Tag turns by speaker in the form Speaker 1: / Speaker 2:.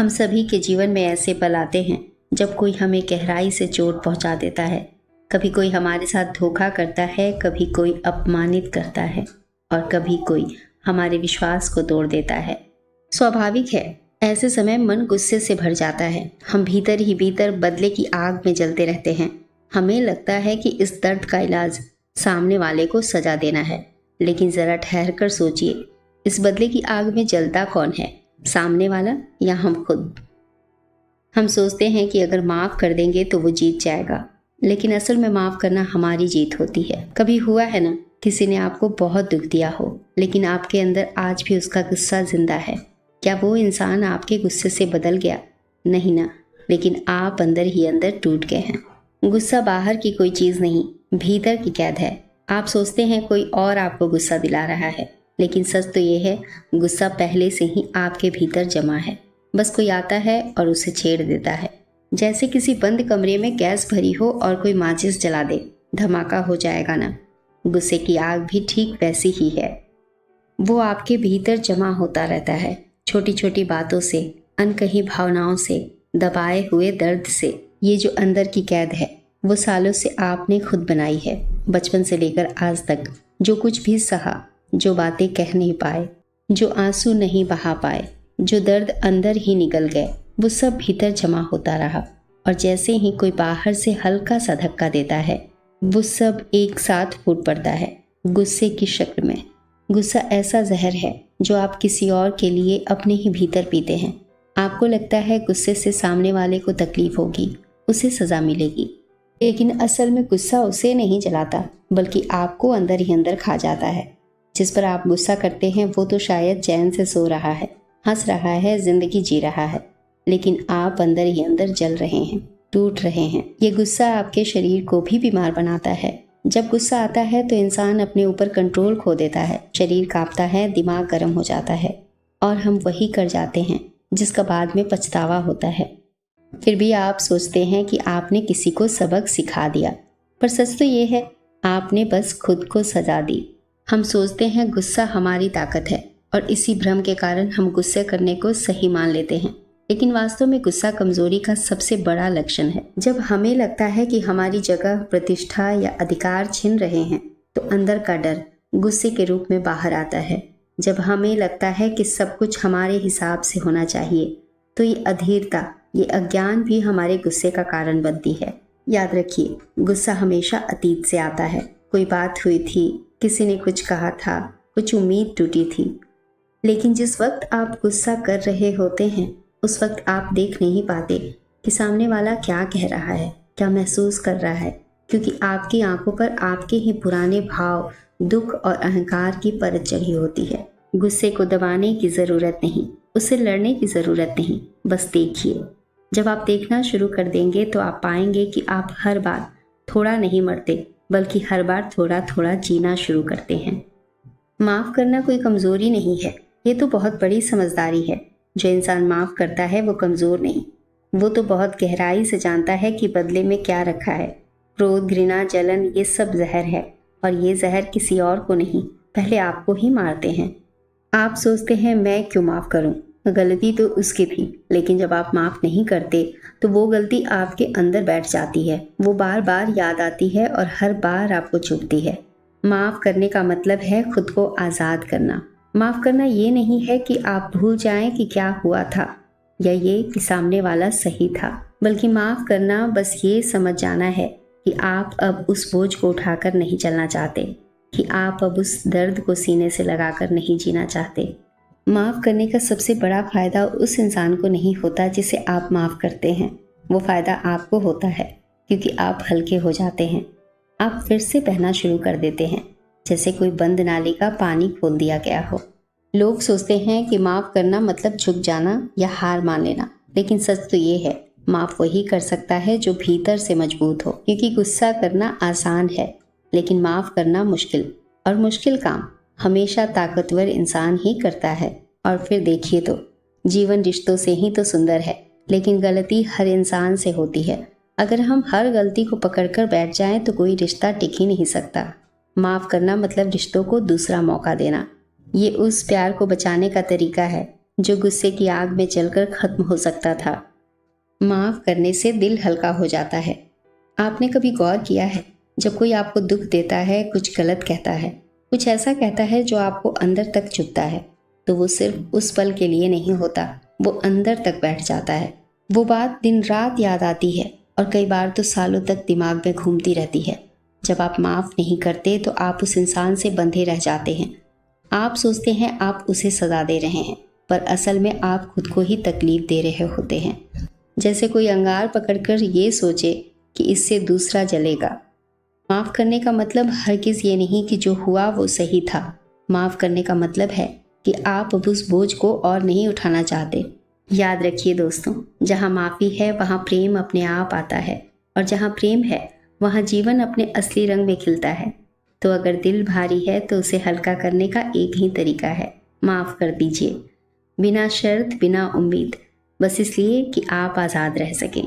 Speaker 1: हम सभी के जीवन में ऐसे पल आते हैं जब कोई हमें गहराई से चोट पहुंचा देता है। कभी कोई हमारे साथ धोखा करता है, कभी कोई अपमानित करता है और कभी कोई हमारे विश्वास को तोड़ देता है। स्वाभाविक है, ऐसे समय मन गुस्से से भर जाता है। हम भीतर ही भीतर बदले की आग में जलते रहते हैं। हमें लगता है कि इस दर्द का इलाज सामने वाले को सजा देना है, लेकिन ज़रा ठहर कर सोचिए, इस बदले की आग में जलता कौन है, सामने वाला या हम खुद? हम सोचते हैं कि अगर माफ़ कर देंगे तो वो जीत जाएगा, लेकिन असल में माफ़ करना हमारी जीत होती है। कभी हुआ है ना, किसी ने आपको बहुत दुख दिया हो, लेकिन आपके अंदर आज भी उसका गुस्सा जिंदा है। क्या वो इंसान आपके गुस्से से बदल गया? नहीं ना, लेकिन आप अंदर ही अंदर टूट गए हैं। गुस्सा बाहर की कोई चीज़ नहीं, भीतर की कैद है। आप सोचते हैं कोई और आपको गुस्सा दिला रहा है, लेकिन सच तो ये है, गुस्सा पहले से ही आपके भीतर जमा है। बस कोई आता है और उसे छेड़ देता है। जैसे किसी बंद कमरे में गैस भरी हो और कोई माचिस जला दे, धमाका हो जाएगा ना। गुस्से की आग भी ठीक वैसी ही है। वो आपके भीतर जमा होता रहता है, छोटी छोटी बातों से, अनकही भावनाओं से, दबाए हुए दर्द से। ये जो अंदर की कैद है, वो सालों से आपने खुद बनाई है। बचपन से लेकर आज तक जो कुछ भी सहा, जो बातें कह नहीं पाए, जो आंसू नहीं बहा पाए, जो दर्द अंदर ही निकल गए, वो सब भीतर जमा होता रहा। और जैसे ही कोई बाहर से हल्का सा धक्का देता है, वो सब एक साथ फूट पड़ता है, गुस्से की शक्ल में। गुस्सा ऐसा जहर है जो आप किसी और के लिए अपने ही भीतर पीते हैं। आपको लगता है गुस्से से सामने वाले को तकलीफ होगी, उसे सज़ा मिलेगी, लेकिन असल में गुस्सा उसे नहीं जलाता, बल्कि आपको अंदर ही अंदर खा जाता है। जिस पर आप गुस्सा करते हैं वो तो शायद चैन से सो रहा है, हंस रहा है, जिंदगी जी रहा है, लेकिन आप अंदर ही अंदर जल रहे हैं, टूट रहे हैं। ये गुस्सा आपके शरीर को भी बीमार बनाता है। जब गुस्सा आता है तो इंसान अपने ऊपर कंट्रोल खो देता है, शरीर कांपता है, दिमाग गर्म हो जाता है और हम वही कर जाते हैं जिसका बाद में पछतावा होता है। फिर भी आप सोचते हैं कि आपने किसी को सबक सिखा दिया, पर सच तो ये है, आपने बस खुद को सजा दी। हम सोचते हैं गुस्सा हमारी ताकत है और इसी भ्रम के कारण हम गुस्से करने को सही मान लेते हैं, लेकिन वास्तव में गुस्सा कमजोरी का सबसे बड़ा लक्षण है। जब हमें लगता है कि हमारी जगह, प्रतिष्ठा या अधिकार छिन रहे हैं, तो अंदर का डर गुस्से के रूप में बाहर आता है। जब हमें लगता है कि सब कुछ हमारे हिसाब से होना चाहिए, तो ये अधीरता, ये अज्ञान भी हमारे गुस्से का कारण बनती है। याद रखिए, गुस्सा हमेशा अतीत से आता है। कोई बात हुई थी, किसी ने कुछ कहा था, कुछ उम्मीद टूटी थी, लेकिन जिस वक्त आप गुस्सा कर रहे होते हैं, उस वक्त आप देख नहीं पाते कि सामने वाला क्या कह रहा है, क्या महसूस कर रहा है, क्योंकि आपकी आंखों पर आपके ही पुराने भाव, दुख और अहंकार की परत चढ़ी होती है। गुस्से को दबाने की ज़रूरत नहीं, उससे लड़ने की ज़रूरत नहीं, बस देखिए। जब आप देखना शुरू कर देंगे तो आप पाएंगे कि आप हर बार थोड़ा नहीं मरते, बल्कि हर बार थोड़ा थोड़ा जीना शुरू करते हैं। माफ़ करना कोई कमज़ोरी नहीं है, ये तो बहुत बड़ी समझदारी है। जो इंसान माफ़ करता है वो कमज़ोर नहीं, वो तो बहुत गहराई से जानता है कि बदले में क्या रखा है। क्रोध, घृणा, जलन, ये सब जहर है, और ये जहर किसी और को नहीं, पहले आपको ही मारते हैं। आप सोचते हैं मैं क्यों माफ़ करूं, गलती तो उसकी थी, लेकिन जब आप माफ़ नहीं करते तो वो गलती आपके अंदर बैठ जाती है, वो बार बार याद आती है और हर बार आपको चुभती है। माफ़ करने का मतलब है खुद को आज़ाद करना। माफ़ करना ये नहीं है कि आप भूल जाएं कि क्या हुआ था या ये कि सामने वाला सही था, बल्कि माफ़ करना बस ये समझ जाना है कि आप अब उस बोझ को उठाकर नहीं चलना चाहते, कि आप अब उस दर्द को सीने से लगाकर नहीं जीना चाहते। माफ़ करने का सबसे बड़ा फ़ायदा उस इंसान को नहीं होता जिसे आप माफ़ करते हैं, वो फ़ायदा आपको होता है, क्योंकि आप हल्के हो जाते हैं। आप फिर से बहना शुरू कर देते हैं, जैसे कोई बंद नाली का पानी खोल दिया गया हो। लोग सोचते हैं कि माफ़ करना मतलब झुक जाना या हार मान लेना, लेकिन सच तो ये है, माफ़ वही कर सकता है जो भीतर से मजबूत हो। क्योंकि गुस्सा करना आसान है, लेकिन माफ़ करना मुश्किल, और मुश्किल काम हमेशा ताकतवर इंसान ही करता है। और फिर देखिए तो जीवन रिश्तों से ही तो सुंदर है, लेकिन गलती हर इंसान से होती है। अगर हम हर गलती को पकड़कर बैठ जाएं तो कोई रिश्ता टिक ही नहीं सकता। माफ़ करना मतलब रिश्तों को दूसरा मौका देना। ये उस प्यार को बचाने का तरीका है जो गुस्से की आग में जलकर खत्म हो सकता था। माफ़ करने से दिल हल्का हो जाता है। आपने कभी गौर किया है, जब कोई आपको दुख देता है, कुछ गलत कहता है, कुछ ऐसा कहता है जो आपको अंदर तक चुभता है, तो वो सिर्फ उस पल के लिए नहीं होता, वो अंदर तक बैठ जाता है। वो बात दिन रात याद आती है और कई बार तो सालों तक दिमाग में घूमती रहती है। जब आप माफ़ नहीं करते तो आप उस इंसान से बंधे रह जाते हैं। आप सोचते हैं आप उसे सज़ा दे रहे हैं, पर असल में आप खुद को ही तकलीफ़ दे रहे होते हैं। जैसे कोई अंगार पकड़कर ये सोचे कि इससे दूसरा जलेगा। माफ़ करने का मतलब हरगिज़ ये नहीं कि जो हुआ वो सही था। माफ़ करने का मतलब है कि आप अब उस बोझ को और नहीं उठाना चाहते। याद रखिए दोस्तों, जहाँ माफ़ी है वहाँ प्रेम अपने आप आता है, और जहाँ प्रेम है वहाँ जीवन अपने असली रंग में खिलता है। तो अगर दिल भारी है तो उसे हल्का करने का एक ही तरीका है, माफ़ कर दीजिए, बिना शर्त, बिना उम्मीद, बस इसलिए कि आप आज़ाद रह सकें।